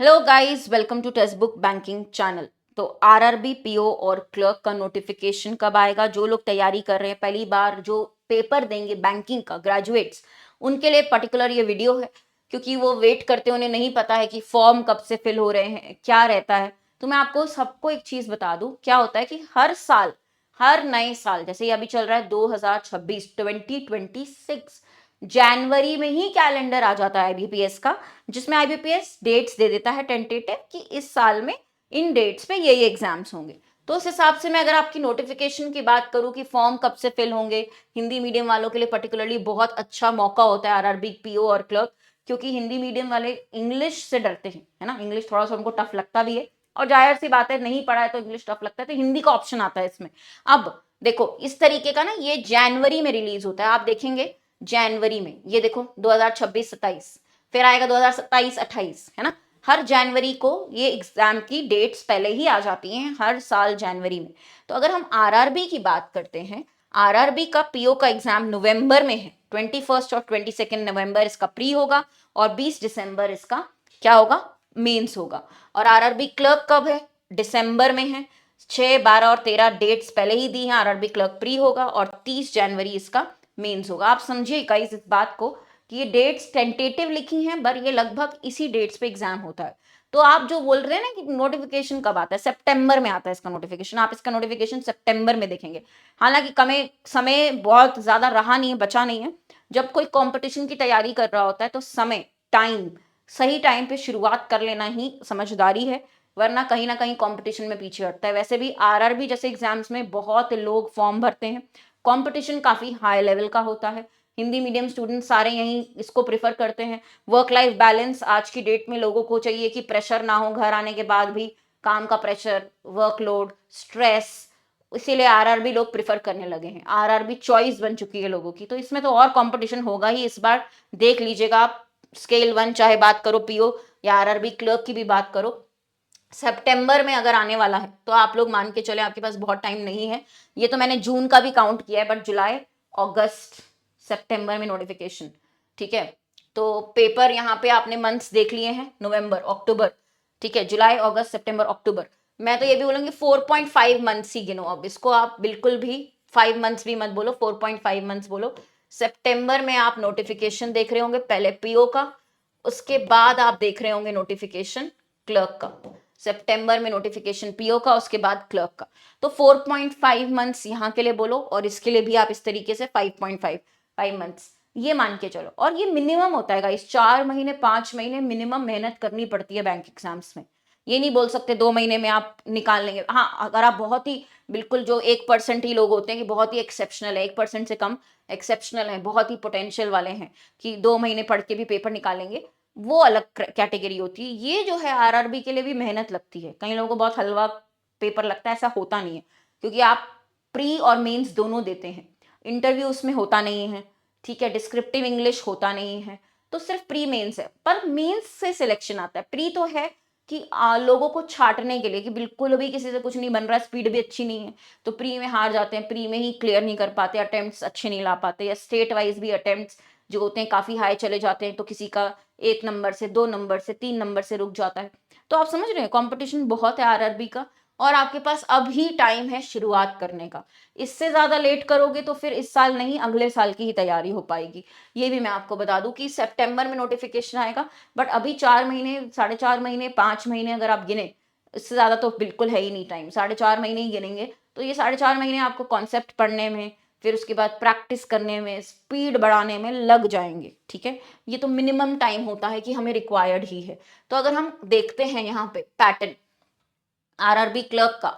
Hello guys, welcome to text book banking channel. तो RRB PO और clerk का notification कब आएगा? जो लोग तैयारी कर रहे हैं, पहली बार जो पेपर देंगे बैंकिंग का, ग्रेजुएट्स, उनके लिए पर्टिकुलर ये वीडियो है, क्योंकि वो वेट करते हैं, उन्हें नहीं पता है कि फॉर्म कब से फिल हो रहे हैं, क्या रहता है। तो मैं आपको सबको एक चीज बता दूं, क्या होता है कि हर साल, हर नए साल, जैसे ये अभी चल रहा है 2026 2026, जनवरी में ही कैलेंडर आ जाता है आईबीपीएस का, जिसमें आईबीपीएस डेट्स दे देता है टेंटेटिव कि इस साल में इन डेट्स पे ये एग्जाम्स होंगे। तो उस हिसाब से मैं अगर आपकी नोटिफिकेशन की बात करूं कि फॉर्म कब से फिल होंगे, हिंदी मीडियम वालों के लिए पर्टिकुलरली बहुत अच्छा मौका होता है आरआरबी पीओ और क्लर्क, क्योंकि हिंदी मीडियम वाले इंग्लिश से डरते हैं, है ना। इंग्लिश थोड़ा सा उनको टफ लगता भी है, और जाहिर सी बात है, नहीं पढ़ा है तो इंग्लिश टफ लगता है, तो हिंदी का ऑप्शन आता है इसमें। अब देखो, इस तरीके का ना ये जनवरी में रिलीज होता है, आप देखेंगे जनवरी में, ये देखो 2026-27, फिर आएगा 2027-28, है ना। हर जनवरी को ये एग्जाम की डेट्स पहले ही आ जाती हैं, हर साल जनवरी में। तो अगर हम आरआरबी की बात करते हैं, आरआरबी का पीओ का एग्जाम नवंबर में है, 21 और 22 नवंबर इसका प्री होगा, और 20 दिसंबर इसका क्या होगा, मेंस होगा। और आरआरबी क्लर्क कब है? दिसंबर में है। 6, 12 और 13 डेट्स पहले ही दी हैं, आरआरबी क्लर्क प्री होगा, और 30 जनवरी इसका मेंस होगा। आप समझिए गाइस इस बात को कि ये डेट्स टेंटेटिव लिखी हैं, पर ये लगभग इसी डेट्स पे एग्जाम होता है। तो आप जो बोल रहे हैं ना कि नोटिफिकेशन कब आता है, सितंबर में आता है इसका नोटिफिकेशन, आप इसका नोटिफिकेशन सितंबर में देखेंगे। हालांकि कमे समय बहुत ज्यादा रहा नहीं है, बचा नहीं है। जब कोई कंपटीशन की तैयारी कर रहा होता है तो समय, टाइम, सही टाइम पे शुरुआत कर लेना ही समझदारी है, वरना कहीं ना कहीं कंपटीशन में पीछे हटता है। वैसे भी आरआरबी जैसे एग्जाम्स में बहुत लोग फॉर्म भरते हैं, कंपटीशन काफी हाई लेवल का होता है। हिंदी मीडियम स्टूडेंट सारे यहीं इसको प्रेफर करते हैं। वर्क लाइफ बैलेंस आज की डेट में लोगों को चाहिए कि प्रेशर ना हो, घर आने के बाद भी काम का प्रेशर, वर्कलोड, स्ट्रेस, इसीलिए आरआरबी लोग प्रेफर करने लगे हैं। आरआरबी चॉइस बन चुकी है लोगों की, तो इसमें तो और कंपटीशन होगा ही इस बार। देख लीजिएगा आप, स्केल 1 चाहे बात करो पीओ या आरआरबी क्लर्क की भी बात करो, सितंबर में अगर आने वाला है तो आप लोग मान के चले आपके पास बहुत टाइम नहीं है। ये तो मैंने जून का भी काउंट किया है, बट जुलाई, अगस्त, सितंबर में नोटिफिकेशन, ठीक है। तो पेपर यहाँ पे आपने मंथ्स देख लिए हैं, नवंबर, अक्टूबर, ठीक है, जुलाई, अगस्त, सितंबर, अक्टूबर। मैं तो ये भी बोलूंगी 4.5 मंथ्स ही गिनो, अब इसको आप बिल्कुल भी 5 मंथ्स भी मत बोलो, 4.5 मंथ्स बोलो। सितंबर में आप नोटिफिकेशन देख रहे होंगे, पहले पीओ का, उसके बाद आप देख रहे होंगे नोटिफिकेशन क्लर्क का। सितंबर में नोटिफिकेशन पीओ का, उसके बाद क्लर्क का। तो 4.5 मंथ्स यहाँ के लिए बोलो, और इसके लिए भी आप इस तरीके से 5.5 मंथ्स ये मान के चलो। और ये मिनिमम होता है इस 4 महीने 5 महीने मिनिमम मेहनत करनी पड़ती है बैंक एग्जाम्स में। ये नहीं बोल सकते 2 महीने में आप निकाल लेंगे। हाँ, अगर आप बहुत ही बिल्कुल, जो 1% ही लोग होते हैं कि बहुत ही एक्सेप्शनल है, 1% से कम एक्सेप्शनल है, बहुत ही पोटेंशियल वाले हैं कि 2 महीने पढ़ के भी पेपर निकालेंगे, वो अलग कैटेगरी होती है। ये जो है आरआरबी के लिए भी मेहनत लगती है। कई लोगों को बहुत हलवा पेपर लगता है, ऐसा होता नहीं है, क्योंकि आप प्री और मेंस दोनों देते हैं। इंटरव्यू उसमें होता नहीं है, ठीक है, डिस्क्रिप्टिव इंग्लिश होता नहीं है, तो सिर्फ प्री मेंस है। पर मेंस से सिलेक्शन आता है, प्री तो है कि लोगों को छाटने के लिए कि बिल्कुल भी किसी से कुछ नहीं बन रहा है, स्पीड भी अच्छी नहीं है, तो प्री में हार जाते हैं, प्री में ही क्लियर नहीं कर पाते, अटेम्प्ट्स अच्छे नहीं ला पाते, या स्टेट वाइज भी अटेम्प्ट्स जो होते हैं काफी हाई चले जाते हैं, तो किसी का 1 नंबर से, 2 नंबर से, 3 नंबर से रुक जाता है। तो आप समझ रहे हैं कंपटीशन बहुत है आरआरबी का, और आपके पास अभी टाइम है शुरुआत करने का। इससे ज्यादा लेट करोगे तो फिर इस साल नहीं, अगले साल की ही तैयारी हो पाएगी। ये भी मैं आपको बता दूं कि सितंबर में नोटिफिकेशन आएगा, बट अभी 4 महीने, 4.5 महीने, 5 महीने अगर आप गिने, इससे ज्यादा तो बिल्कुल है ही नहीं टाइम, 4.5 महीने ही गिनेंगे। तो ये 4.5 महीने आपको कॉन्सेप्ट पढ़ने में, फिर उसके बाद प्रैक्टिस करने में, स्पीड बढ़ाने में लग जाएंगे, ठीक है। ये तो मिनिमम टाइम होता है कि हमें रिक्वायर्ड ही है। तो अगर हम देखते हैं यहाँ पे पैटर्न आरआरबी क्लर्क का,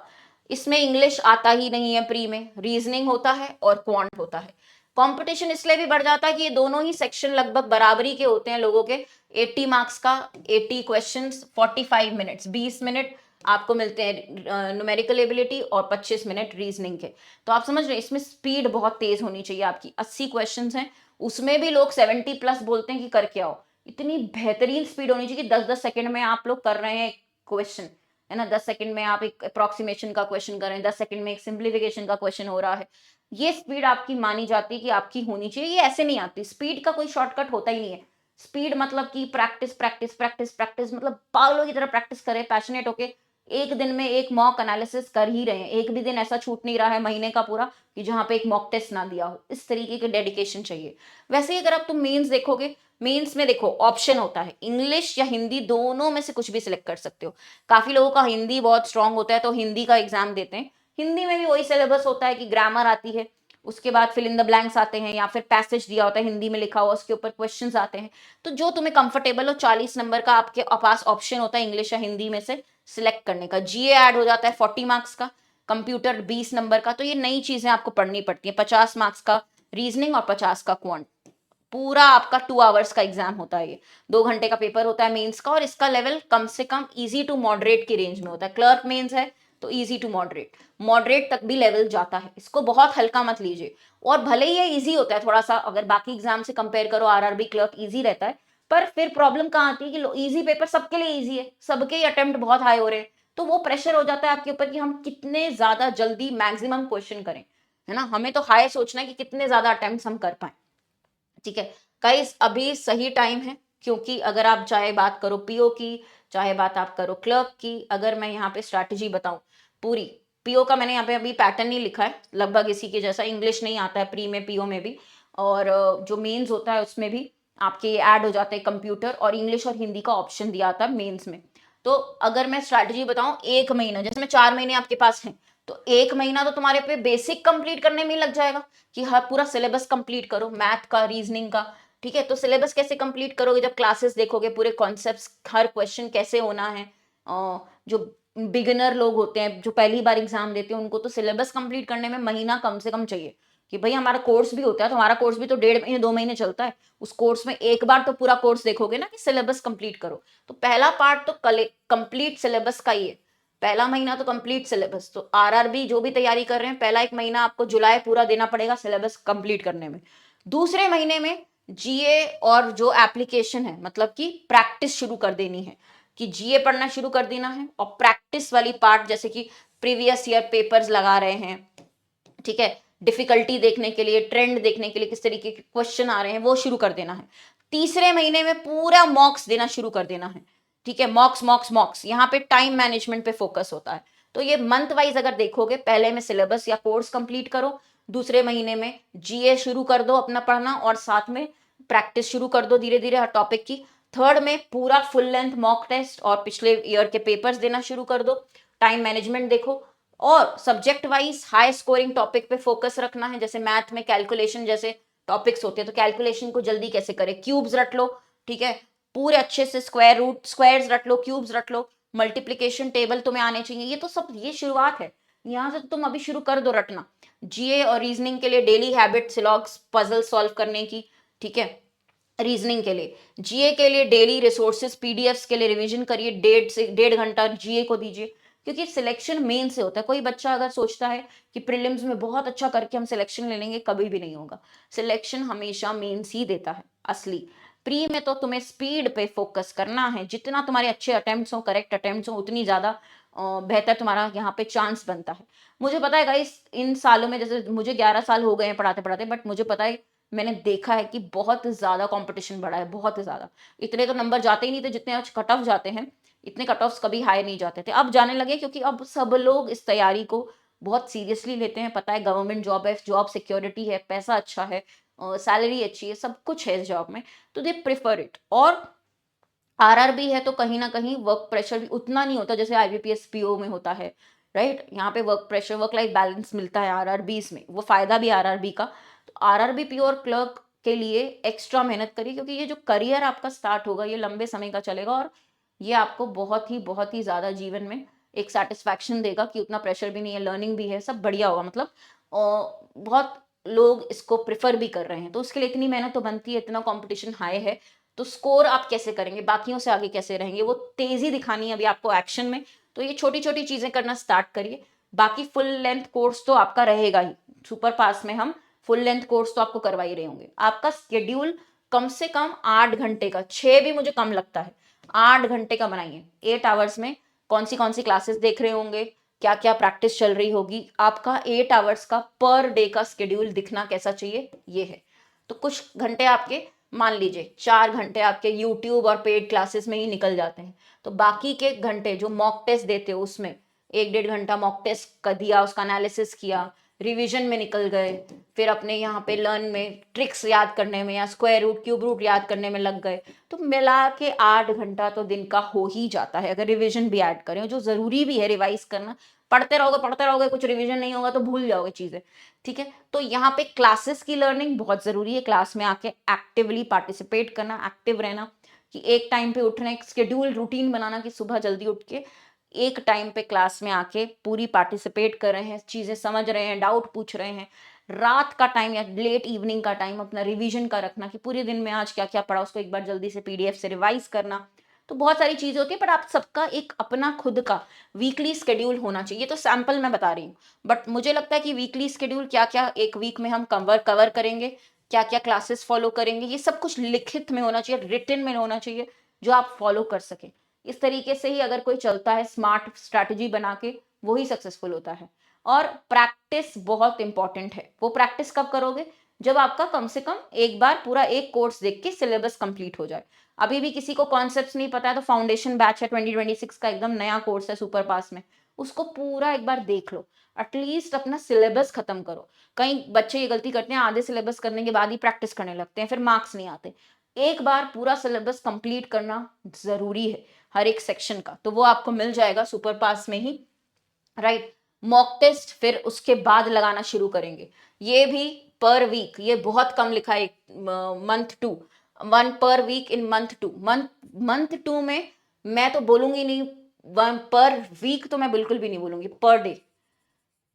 इसमें इंग्लिश आता ही नहीं है, प्री में रीजनिंग होता है और क्वांट होता है। कंपटीशन इसलिए भी बढ़ जाता है कि ये दोनों ही सेक्शन लगभग बराबरी के होते हैं लोगों के। 80 मार्क्स का 80 क्वेश्चंस, 45 मिनट्स, 20 मिनट आपको मिलते हैं न्यूमेरिकल एबिलिटी, और 25 मिनट रीजनिंग के। तो आप समझ रहे हैं इसमें स्पीड बहुत तेज होनी चाहिए आपकी। 80 क्वेश्चन हैं, उसमें भी लोग 70 प्लस बोलते हैं कि करके आओ। इतनी बेहतरीन स्पीड होनी चाहिए कि 10-10 सेकंड में आप लोग कर रहे हैं क्वेश्चन, है ना। 10 सेकंड में आप एक अप्रोक्सीमेशन का क्वेश्चन कर रहे हैं, 10 सेकंड में एक सिंप्लीफिकेशन का क्वेश्चन हो रहा है। ये स्पीड आपकी मानी जाती है कि आपकी होनी चाहिए। ये ऐसे नहीं आती, स्पीड का कोई शॉर्टकट होता ही नहीं है। स्पीड मतलब कि प्रैक्टिस प्रैक्टिस प्रैक्टिस प्रैक्टिस, मतलब पागलों की तरह प्रैक्टिस करें, पैशनेट होके एक दिन में एक मॉक एनालिसिस कर ही रहे हैं। एक भी दिन ऐसा छूट नहीं रहा है महीने का पूरा कि जहां पे एक मॉक टेस्ट ना दिया हो। इस तरीके के डेडिकेशन चाहिए। वैसे ही अगर आप तुम मेंस देखोगे, मेंस में देखो ऑप्शन होता है, इंग्लिश या हिंदी, दोनों में से कुछ भी सिलेक्ट कर सकते हो। काफी लोगों का हिंदी बहुत स्ट्रांग होता है तो हिंदी का एग्जाम देते हैं। हिंदी में भी वही सिलेबस होता है कि ग्रामर आती है, उसके बाद फिल इन द ब्लैंक्स आते हैं, या फिर पैसेज दिया होता है हिंदी में लिखा हुआ, उसके ऊपर क्वेश्चंस आते हैं। तो जो तुम्हें कंफर्टेबल हो, 40 नंबर का आपके पास ऑप्शन होता है इंग्लिश या हिंदी में से सिलेक्ट करने का। जीए ऐड हो जाता है 40 मार्क्स का, कंप्यूटर 20 नंबर का। तो ये नई चीजें आपको पढ़नी पड़ती है। 50 मार्क्स का रीजनिंग और 50 का क्वांट। पूरा आपका 2 आवर्स का एग्जाम होता है। ये 2 घंटे का पेपर होता है मेंस का, और इसका लेवल कम से कम इजी टू मॉडरेट की रेंज में होता है। क्लर्क मेंस है तो इजी टू मॉडरेट, मॉडरेट तक भी लेवल जाता है। इसको बहुत हल्का मत लीजिए। और भले ही ये इजी होता है थोड़ा सा, अगर बाकी एग्जाम से कंपेयर करो, आरआरबी क्लर्क इजी रहता है, पर फिर प्रॉब्लम कहाँ आती है कि इजी पेपर सबके लिए इजी है, सबके ही अटेम्प्ट बहुत हाई हो रहे हैं, तो वो प्रेशर हो जाता है आपके ऊपर कि हम कितने ज्यादा जल्दी मैक्सिमम क्वेश्चन करें, है ना। हमें तो हाई सोचना है कि कितने ज्यादा अटेम्प्ट हम कर पाए। ठीक है गाइस, अभी सही टाइम है, क्योंकि अगर आप चाहे बात करो पीओ की, चाहे बात आप करो क्लर्क की, अगर मैं यहाँ पे स्ट्रैटेजी बताऊं पूरी, पीओ का मैंने यहाँ पे अभी पैटर्न नहीं लिखा है, लगभग इसी के जैसा, इंग्लिश नहीं आता है प्री में, पीओ में भी, और जो मेंस होता है उसमें भी आपके ऐड हो जाते हैं कंप्यूटर और इंग्लिश और हिंदी का ऑप्शन दिया आता है मेंस में। तो अगर मैं स्ट्रैटेजी बताऊं, 1 महीना, जैसे मैं 4 महीने आपके पास हैं, तो 1 महीना तो तुम्हारे पे बेसिक कंप्लीट करने में ही लग जाएगा कि हर पूरा सिलेबस कंप्लीट करो, मैथ का, रीजनिंग का। ठीक है, तो सिलेबस कैसे कंप्लीट करोगे, जब क्लासेस देखोगे, पूरे कॉन्सेप्ट्स, हर क्वेश्चन कैसे होना है। जो बिगिनर लोग होते हैं, जो पहली बार एग्जाम देते हैं, उनको तो सिलेबस कंप्लीट करने में महीना कम से कम चाहिए। कि भाई हमारा कोर्स भी होता है, तो हमारा कोर्स भी तो 1.5 महीने 2 महीने चलता है। उस कोर्स में एक बार तो पूरा कोर्स देखोगे ना कि सिलेबस कंप्लीट करो। तो पहला पार्ट तो कंप्लीट सिलेबस का ही है। पहला महीना तो कंप्लीट सिलेबस। तो आरआरबी जो भी तैयारी कर रहे हैं, पहला 1 महीना आपको जुलाई पूरा देना पड़ेगा सिलेबस कंप्लीट करने में। दूसरे महीने में जीए और जो एप्लीकेशन है, मतलब कि प्रैक्टिस शुरू कर देनी है, कि जीए पढ़ना शुरू कर देना है, और प्रैक्टिस वाली पार्ट जैसे कि प्रीवियस ईयर पेपर्स लगा रहे हैं, ठीक है, डिफिकल्टी देखने के लिए, ट्रेंड देखने के लिए, किस तरीके के क्वेश्चन आ रहे हैं, वो शुरू कर देना है। तीसरे महीने में पूरा मॉक्स देना शुरू कर देना है। ठीक है, मॉक्स मॉक्स मॉक्स, यहाँ पे टाइम मैनेजमेंट पे फोकस होता है। तो ये मंथ वाइज अगर देखोगे, पहले में सिलेबस या कोर्स कंप्लीट करो, दूसरे महीने में जीए शुरू कर दो अपना पढ़ना, और साथ में प्रैक्टिस शुरू कर दो धीरे धीरे हर टॉपिक की। थर्ड में पूरा फुल लेंथ मॉक टेस्ट और पिछले ईयर के पेपर्स देना शुरू कर दो। टाइम मैनेजमेंट देखो, और subject wise high scoring topic पे फोकस रखना है। जैसे मैथ में कैलकुलेशन जैसे टॉपिक्स होते हैं, तो कैलकुलेशन को जल्दी कैसे करें, क्यूब्स रट लो। ठीक है, पूरे अच्छे से स्क्वायर रूट, स्क्वायर्स रट लो, क्यूब्स रट लो, मल्टीप्लीकेशन टेबल तुम्हें आने चाहिए। ये तो सब ये शुरुआत है, यहाँ से तो तुम अभी शुरू कर दो रटना। जीए और रीजनिंग के लिए डेली हैबिट सिलॉग्स पजल सॉल्व करने की। ठीक है, रीजनिंग के लिए, जीए के लिए डेली रिसोर्सेज पीडीएफ्स के लिए रिवीजन करिए, 1.5 से 1.5 घंटा जीए को दीजिए, क्योंकि सिलेक्शन मेन से होता है। कोई बच्चा अगर सोचता है कि प्रीलिम्स में बहुत अच्छा करके हम सिलेक्शन ले लेंगे, कभी भी नहीं होगा। सिलेक्शन हमेशा मेंस ही देता है असली। प्री में तो तुम्हें स्पीड पे फोकस करना है, जितना तुम्हारे अच्छे अटेम्प्ट्स हो, करेक्ट अटेम्प्ट्स हो, उतनी ज्यादा बेहतर तुम्हारा यहाँ पे चांस बनता है। मुझे पता है गाइस, इन सालों में, जैसे मुझे 11 साल हो गए हैं पढ़ाते पढ़ाते, बट मुझे पता है, मैंने देखा है कि बहुत ज्यादा कंपटीशन बढ़ा है, बहुत ज्यादा। इतने तो नंबर जाते ही नहीं थे जितने आज कट ऑफ जाते हैं। इतने कट ऑफ्स कभी हाई नहीं जाते थे, अब जाने लगे, क्योंकि अब सब लोग इस तैयारी को बहुत सीरियसली लेते हैं। पता है गवर्नमेंट जॉब है, जॉब सिक्योरिटी है, पैसा अच्छा है, सैलरी अच्छी है, सब कुछ है इस जॉब में, तो दे प्रिफर इट। और आरआरबी है तो कहीं ना कहीं वर्क प्रेशर भी उतना नहीं होता जैसे आईबीपीएस पीओ में होता है, राइट। यहाँ पे work pressure, work life balance मिलता है आरआरबी में, वो फायदा भी आरआरबी का। तो आरआरबी पीओ और क्लर्क के लिए एक्स्ट्रा मेहनत करिए, क्योंकि ये जो करियर आपका स्टार्ट होगा, ये लंबे समय का चलेगा, और ये आपको बहुत ही ज्यादा जीवन में एक सेटिस्फैक्शन देगा कि उतना प्रेशर भी नहीं है, लर्निंग भी है, सब बढ़िया होगा। मतलब बहुत लोग इसको प्रिफर भी कर रहे हैं, तो उसके लिए इतनी मेहनत तो बनती है, इतना कंपटीशन हाई है। तो स्कोर आप कैसे करेंगे, बाकियों से आगे कैसे रहेंगे, वो तेजी दिखानी है अभी आपको एक्शन में। तो ये छोटी छोटी चीजें करना स्टार्ट करिए। बाकी फुल लेंथ कोर्स तो आपका रहेगा ही, सुपर पास में हम फुल लेंथ कोर्स तो आपको करवा ही रहे होंगे। आपका शेड्यूल कम से कम 8 घंटे का, 6 भी मुझे कम लगता है, 8 घंटे का बनाइए। 8 आवर्स में कौन सी क्लासेस देख रहे होंगे, क्या क्या प्रैक्टिस चल रही होगी, आपका 8 आवर्स का पर डे का शेड्यूल दिखना कैसा चाहिए, ये है। तो कुछ घंटे आपके मान लीजिए 4 घंटे आपके यूट्यूब और पेड क्लासेस में ही निकल जाते हैं, तो बाकी के घंटे जो मॉक टेस्ट देते हो उसमें 1-1.5 घंटा मॉक टेस्ट कर दिया, उसका एनालिसिस किया, रिवीजन में निकल गए, फिर अपने यहाँ पे लर्न में ट्रिक्स याद करने में या स्क्वायर रूट क्यूब रूट याद करने में लग गए, तो मिला के 8 घंटा तो दिन का हो ही जाता है अगर रिवीजन भी ऐड करें, जो ज़रूरी भी है रिवाइज करना। पढ़ते रहोगे कुछ रिवीजन नहीं होगा तो भूल जाओगे चीज़ें, ठीक है। तो यहाँ पे क्लासेस की लर्निंग बहुत ज़रूरी है, क्लास में आके एक्टिवली पार्टिसिपेट करना, एक्टिव रहना, कि एक टाइम पे उठना, एक शेड्यूल रूटीन बनाना कि सुबह जल्दी उठ के एक टाइम पे क्लास में आके पूरी पार्टिसिपेट कर रहे हैं, चीज़ें समझ रहे हैं, डाउट पूछ रहे हैं। रात का टाइम या लेट इवनिंग का टाइम अपना रिवीजन का रखना कि पूरे दिन में आज क्या क्या पढ़ा उसको एक बार जल्दी से पीडीएफ से रिवाइज करना। तो बहुत सारी चीज़ें होती है, पर आप सबका एक अपना खुद का वीकली शेड्यूल होना चाहिए। तो सैंपल मैं बता रही हूँ, बट मुझे लगता है कि वीकली शेड्यूल क्या क्या एक वीक में हम कवर करेंगे, क्या क्या क्लासेस फॉलो करेंगे, ये सब कुछ लिखित में होना चाहिए, रिटन में होना चाहिए, जो आप फॉलो कर सकें। इस तरीके से ही अगर कोई चलता है स्मार्ट स्ट्रैटेजी बना के, वो ही सक्सेसफुल होता है। और प्रैक्टिस बहुत इंपॉर्टेंट है। वो प्रैक्टिस कब करोगे? जब आपका कम से कम एक बार पूरा एक कोर्स देख के सिलेबस कंप्लीट हो जाए। अभी भी किसी को कॉन्सेप्ट्स नहीं पता है तो फाउंडेशन बैच है 2026 का, एकदम नया कोर्स है सुपर पास में, उसको पूरा एक बार देख लो। एटलीस्ट अपना सिलेबस खत्म करो। कई बच्चे ये गलती करते हैं, आधे सिलेबस करने के बाद ही प्रैक्टिस करने लगते हैं, फिर मार्क्स नहीं आते। एक बार पूरा सिलेबस कंप्लीट करना जरूरी है हर एक सेक्शन का, तो वो आपको मिल जाएगा सुपर पास में ही, राइट। मॉक टेस्ट फिर उसके बाद लगाना शुरू करेंगे, ये भी पर वीक, ये बहुत कम लिखा है, मंथ 2, 1 पर वीक इन मंथ 2, मंथ 2 में मैं तो बोलूंगी नहीं, 1 पर वीक तो मैं बिल्कुल भी नहीं बोलूंगी, पर डे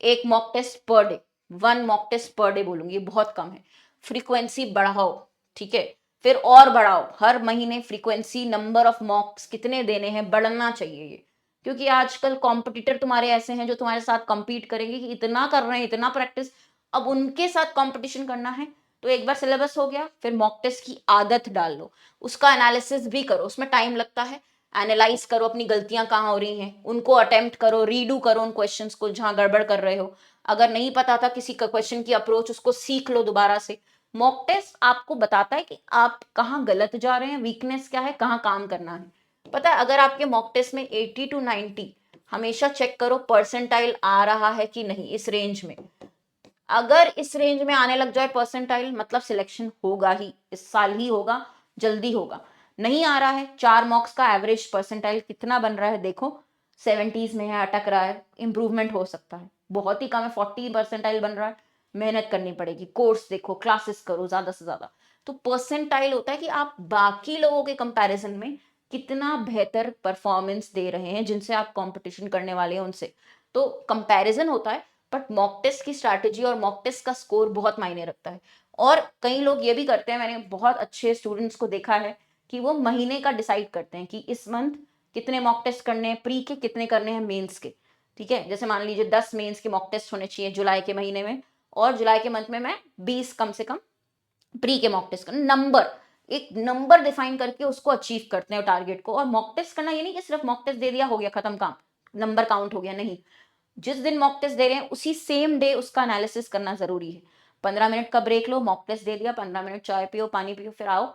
एक mock test per day, 1 mock test per day बोलूंगी, बहुत कम है। फ्रीक्वेंसी बढ़ाओ, ठीक है, फिर और बढ़ाओ, हर महीने फ्रीक्वेंसी, नंबर ऑफ मॉक्स कितने देने हैं, बढ़ना चाहिए ये। क्योंकि आजकल कॉम्पिटिटर तुम्हारे ऐसे हैं जो तुम्हारे साथ compete करेंगे कि इतना कर रहे हैं, इतना प्रैक्टिस, अब उनके साथ कंपटीशन करना है। तो एक बार सिलेबस हो गया, फिर मॉक टेस्ट की आदत डाल लो, उसका एनालिसिस भी करो, उसमें टाइम लगता है। एनालाइज करो अपनी गलतियां कहाँ हो रही हैं, उनको अटेम्प्ट करो, रीडू करो उन क्वेश्चंस को जहां गड़बड़ कर रहे हो। अगर नहीं पता था किसी क्वेश्चन की अप्रोच, उसको सीख लो दोबारा से। मॉक टेस्ट आपको बताता है कि आप कहाँ गलत जा रहे हैं, वीकनेस क्या है, कहाँ काम करना है। पता है, अगर आपके मॉक टेस्ट में 80 to 90, हमेशा चेक करो परसेंटाइल आ रहा है कि नहीं इस रेंज में। अगर इस रेंज में आने लग जाए परसेंटाइल, मतलब सिलेक्शन होगा ही, इस साल ही होगा, जल्दी होगा। नहीं आ रहा है, 4 मॉक्स का एवरेज परसेंटाइल कितना बन रहा है देखो, 70s में है, अटक रहा है, इंप्रूवमेंट हो सकता है। बहुत ही कम है, 40 परसेंटाइल बन रहा है, मेहनत करनी पड़ेगी, कोर्स देखो, क्लासेस करो ज्यादा से ज्यादा। तो परसेंटाइल होता है कि आप बाकी लोगों के कंपैरिजन में कितना बेहतर परफॉर्मेंस दे रहे हैं, जिनसे आप कंपटीशन करने वाले हैं उनसे। तो कंपैरिजन होता है, बट मॉक टेस्ट की स्ट्रैटेजी और मॉक टेस्ट का स्कोर बहुत मायने रखता है। और कई लोग ये भी करते हैं, मैंने बहुत अच्छे स्टूडेंट्स को देखा है कि वो महीने का डिसाइड करते हैं कि इस मंथ कितने मॉक टेस्ट करने हैं, प्री के कितने करने हैं, मेंस के, ठीक है। जैसे मान लीजिए 10 मेंस के मॉक टेस्ट होने चाहिए जुलाई के महीने में, और जुलाई के मंथ में मैं 20 कम से कम प्री के मॉक टेस्ट करना। नंबर, एक नंबर डिफाइन करके उसको अचीव करते हैं टारगेट को। और मॉक टेस्ट करना ये नहीं कि सिर्फ मॉक टेस्ट दे दिया हो गया खत्म काम, नंबर काउंट हो गया, नहीं। जिस दिन मॉक टेस्ट दे रहे हैं उसी सेम डे उसका एनालिसिस करना जरूरी है। 15 मिनट का ब्रेक लो, मॉक टेस्ट दे दिया, 15 मिनट चाय पियो, पानी पियो, फिर आओ,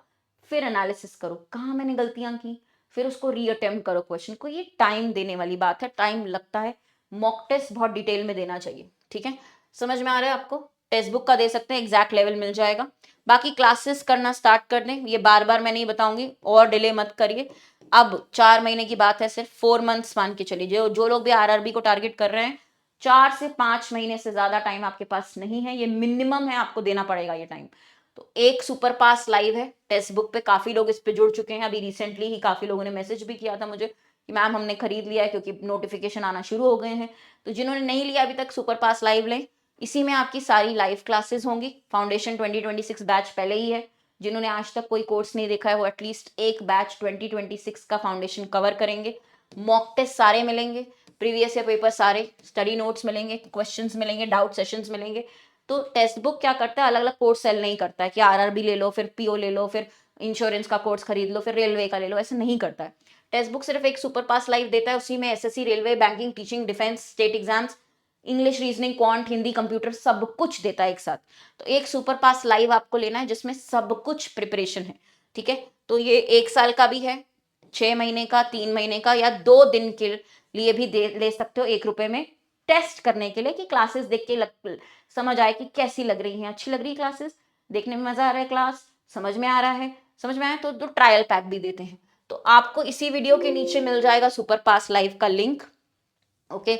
फिर एनालिसिस करो कहाँ मैंने गलतियां की, फिर उसको रीअटेम्प्ट करो क्वेश्चन को। ये टाइम देने वाली बात है, टाइम लगता है, मॉक टेस्ट बहुत डिटेल में देना चाहिए, ठीक है। समझ में आ रहा है आपको? टेक्स्ट बुक का दे सकते हैं, एग्जैक्ट लेवल मिल जाएगा। बाकी क्लासेस करना स्टार्ट कर दें, ये बार बार मैं नहीं बताऊंगी, और डिले मत करिए। अब 4 महीने की बात है, सिर्फ 4 मंथ्स मान के चलिए। जो लोग भी आरआरबी को टारगेट कर रहे हैं, 4 से 5 महीने से ज्यादा टाइम आपके पास नहीं है, ये मिनिमम है, आपको देना पड़ेगा ये टाइम। तो एक सुपर पास लाइव है टेक्स्ट बुक पे, काफी लोग इस पे जुड़ चुके हैं। अभी रिसेंटली ही काफी लोगों ने मैसेज भी किया था मुझे कि मैम हमने खरीद लिया है, क्योंकि नोटिफिकेशन आना शुरू हो गए हैं। तो जिन्होंने नहीं लिया अभी तक, सुपर पास लाइव लें। इसी में आपकी सारी लाइव क्लासेस होंगी। फाउंडेशन 2026 बैच पहले ही है, जिन्होंने आज तक कोई कोर्स नहीं देखा है वो एटलीस्ट एक बैच 2026 का फाउंडेशन कवर करेंगे। मॉक टेस्ट सारे मिलेंगे, प्रीवियस ईयर पेपर सारे, स्टडी नोट्स मिलेंगे, क्वेश्चंस मिलेंगे, डाउट सेशंस मिलेंगे। तो टेक्स्ट बुक क्या करता है, अलग अलग कोर्स सेल नहीं करता है कि आरआरबी ले लो, फिर पीओ ले लो, फिर इंश्योरेंस का कोर्स खरीद लो, फिर रेलवे का ले लो, ऐसे नहीं करता है। टेक्स्ट बुक सिर्फ एक सुपर पास लाइव देता है, उसी में SSC, railway, banking, teaching, defence, state exams English, reasoning, quant, Hindi, computer सब कुछ देता है एक साथ। तो एक सुपर पास लाइव आपको लेना है जिसमें सब कुछ प्रिपरेशन है, ठीक है। तो ये 1 साल का भी है, 6 महीने का, 3 महीने का, या 2 दिन के लिए भी ले सकते हो 1 रुपए में, टेस्ट करने के लिए कि क्लासेस देख के समझ आए कि कैसी लग रही हैं, अच्छी लग रही है क्लासेस, देखने में मजा आ रहा है, क्लास समझ में आ रहा है, समझ में आया तो ट्रायल पैक भी देते हैं। तो आपको इसी वीडियो के नीचे मिल जाएगा सुपर पास लाइव का लिंक, ओके।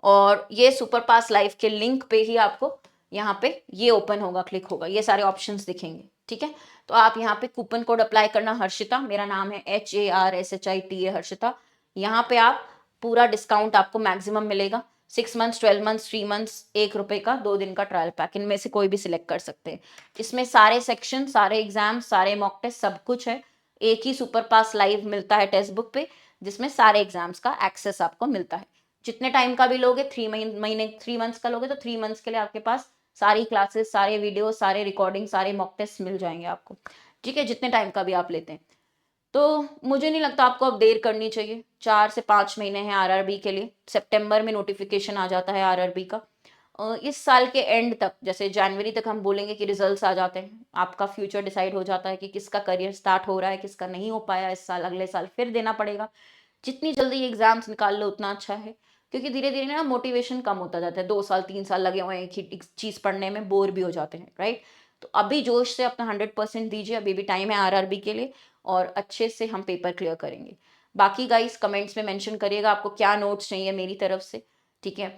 और ये सुपर पास लाइव के लिंक पे ही आपको यहाँ पे ये ओपन होगा, क्लिक होगा, ये सारे ऑप्शंस दिखेंगे, ठीक है। तो आप यहाँ पे कूपन कोड अप्लाई करना, हर्षिता, मेरा नाम है HARSHITA हर्षिता। यहाँ पे आप पूरा डिस्काउंट आपको मैक्सिमम मिलेगा, 6 मंथ्स, 12 मंथ्स, 3 मंथ्स, 1 रुपए का 2 दिन का ट्रायल पैक, इनमें से कोई भी सिलेक्ट कर सकते हैं। इसमें सारे सेक्शन, सारे एग्जाम, सारे मॉक टेस्ट सब कुछ है। एक ही सुपर पास लाइव मिलता है टेक्स्ट बुक पे, जिसमें सारे एग्जाम्स का एक्सेस आपको मिलता है। जितने टाइम का भी लोगे, 3 मंथ्स का लोगे तो 3 मंथ्स के लिए आपके पास सारी क्लासेस, सारे वीडियो, सारे रिकॉर्डिंग, सारे मॉक टेस्ट मिल जाएंगे आपको, ठीक है, जितने टाइम का भी आप लेते हैं। तो मुझे नहीं लगता आपको अब देर करनी चाहिए, 4 से 5 महीने हैं आरआरबी के लिए, सितंबर में नोटिफिकेशन आ जाता है आरआरबी का। इस साल के एंड तक, जैसे जनवरी तक हम बोलेंगे कि रिजल्ट्स आ जाते हैं, आपका फ्यूचर डिसाइड हो जाता है कि किसका करियर स्टार्ट हो रहा है, किसका नहीं हो पाया इस साल, अगले साल फिर देना पड़ेगा। जितनी जल्दी एग्जाम्स निकाल लो उतना अच्छा है, क्योंकि धीरे धीरे ना मोटिवेशन कम होता जाता है, 2 साल 3 साल लगे हुए हैं एक ही चीज पढ़ने में, बोर भी हो जाते हैं, राइट। तो अभी जोश से अपना 100% दीजिए, अभी भी टाइम है आरआरबी के लिए, और अच्छे से हम पेपर क्लियर करेंगे। बाकी गाइस कमेंट्स में मेंशन करिएगा आपको क्या नोट्स चाहिए मेरी तरफ से, ठीक है।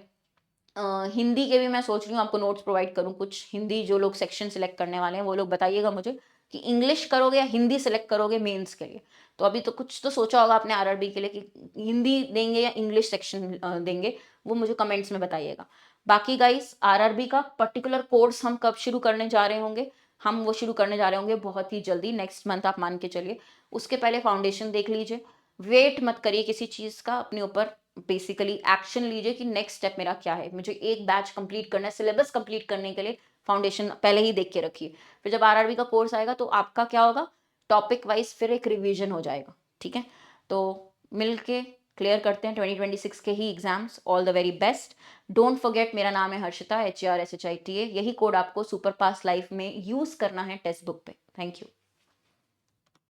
हिंदी के भी मैं सोच रही हूँ आपको नोट्स प्रोवाइड करूँ कुछ, हिंदी जो लोग सेक्शन सिलेक्ट करने वाले हैं वो लोग बताइएगा मुझे कि इंग्लिश करोगे या हिंदी सेलेक्ट करोगे मेंस के लिए। तो अभी तो कुछ तो सोचा होगा आपने आरआरबी के लिए कि हिंदी देंगे या इंग्लिश सेक्शन देंगे, वो मुझे कमेंट्स में बताइएगा। बाकी गाइस आरआरबी का पर्टिकुलर कोर्स हम कब शुरू करने जा रहे होंगे, हम वो शुरू करने जा रहे होंगे बहुत ही जल्दी, नेक्स्ट मंथ आप मान के चलिए। उसके पहले फाउंडेशन देख लीजिए, वेट मत करिए किसी चीज़ का, अपने ऊपर बेसिकली एक्शन लीजिए कि नेक्स्ट स्टेप मेरा क्या है, मुझे एक बैच कंप्लीट करना है, सिलेबस कंप्लीट करने के लिए फाउंडेशन पहले ही देख के रखिए। फिर जब आरआरबी का कोर्स आएगा तो आपका क्या होगा, टॉपिक वाइज फिर एक रिवीजन हो जाएगा, ठीक है। तो मिल के क्लियर करते हैं 2026 के ही exams, all the very best. Don't forget मेरा नाम है हर्षिता, HARSHITA, यही कोड आपको सुपर पास लाइफ में यूज करना है टेक्स्ट बुक पे। Thank you.